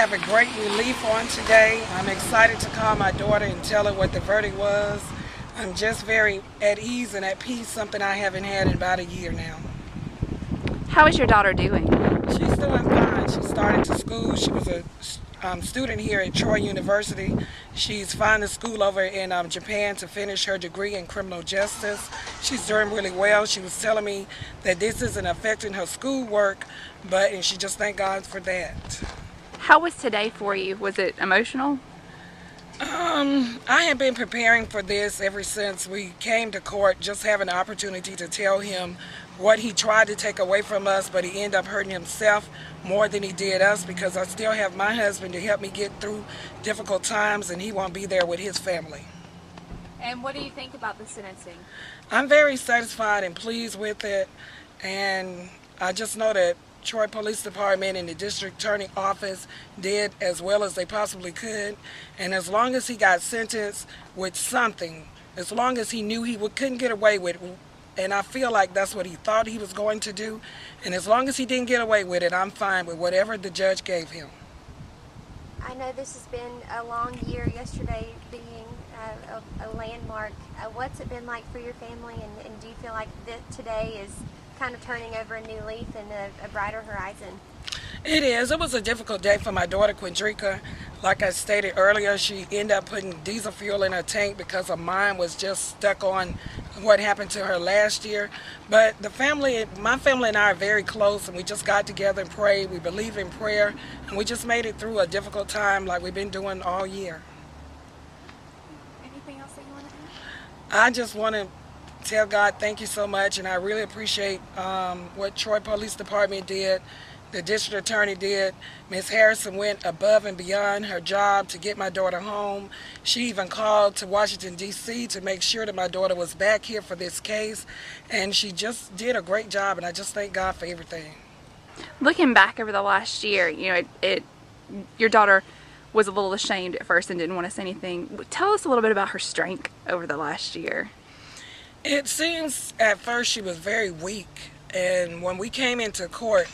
have a great relief on today. I'm excited to call my daughter and tell her what the verdict was. I'm just very at ease and at peace, something I haven't had in about a year now. How is your daughter doing? She's doing fine. She started to school. She was a student here at Troy University. She's finding school over in Japan to finish her degree in criminal justice. She's doing really well. She was telling me that this isn't affecting her schoolwork, and she just thank God for that. How was today for you? Was it emotional? I have been preparing for this ever since we came to court, just having the opportunity to tell him what he tried to take away from us, but he ended up hurting himself more than he did us, because I still have my husband to help me get through difficult times, and he won't be there with his family. And what do you think about the sentencing? I'm very satisfied and pleased with it, and I just know that Troy Police Department and the District Attorney Office did as well as they possibly could, and as long as he got sentenced with something, as long as he knew he couldn't get away with it, and I feel like that's what he thought he was going to do, and as long as he didn't get away with it, I'm fine with whatever the judge gave him. I know this has been a long year, yesterday being a landmark. What's it been like for your family, and do you feel like that today is kind of turning over a new leaf and a brighter horizon? It is. It was a difficult day for my daughter, Quindrika. Like I stated earlier, she ended up putting diesel fuel in her tank because her mind was just stuck on what happened to her last year. But my family and I are very close, and we just got together and prayed. We believe in prayer, and we just made it through a difficult time like we've been doing all year. Anything else that you want to add? I just want to tell God thank you so much, and I really appreciate what Troy Police Department did, the district attorney did. Ms. Harrison went above and beyond her job to get my daughter home. She even called to Washington, D.C. to make sure that my daughter was back here for this case, and she just did a great job, and I just thank God for everything. Looking back over the last year, your daughter was a little ashamed at first and didn't want to say anything. Tell us a little bit about her strength over the last year. It seems at first she was very weak, and when we came into court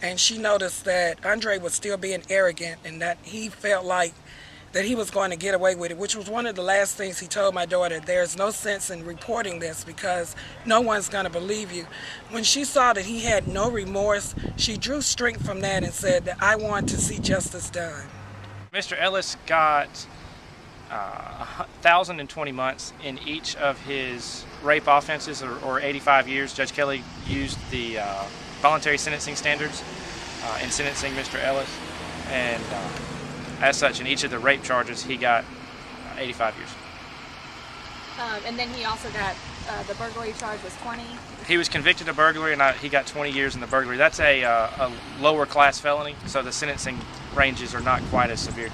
and she noticed that Andre was still being arrogant and that he felt like that he was going to get away with it, which was one of the last things he told my daughter, there's no sense in reporting this because no one's going to believe you. When she saw that he had no remorse, she drew strength from that and said that I want to see justice done. Mr. Ellis got 1,020 months in each of his rape offenses, or 85 years. Judge Kelly used the voluntary sentencing standards in sentencing Mr. Ellis, and as such, in each of the rape charges, he got 85 years. And then he also got the burglary charge was 20. He was convicted of burglary, and he got 20 years in the burglary. That's a lower class felony, so the sentencing ranges are not quite as severe.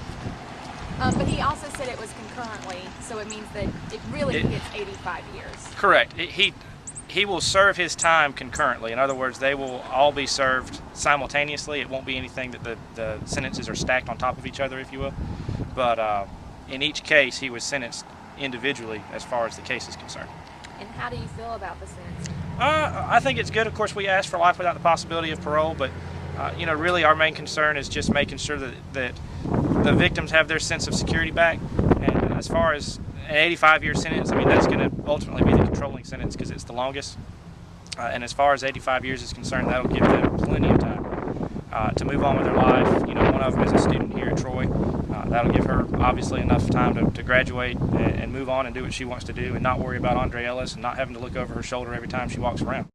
But he also said it was concurrently, so it means that it really gets 85 years. Correct. He will serve his time concurrently. In other words, they will all be served simultaneously. It won't be anything that the sentences are stacked on top of each other, if you will. But in each case, he was sentenced individually as far as the case is concerned. And how do you feel about the sentencing? I think it's good. Of course, we asked for life without the possibility of parole, but really our main concern is just making sure that the victims have their sense of security back. And as far as an 85-year sentence, I mean, that's going to ultimately be the controlling sentence because it's the longest. And as far as 85 years is concerned, that'll give them plenty of time to move on with their life. One of them is a student here at Troy. That'll give her obviously enough time to graduate and move on and do what she wants to do and not worry about Andre Ellis and not having to look over her shoulder every time she walks around.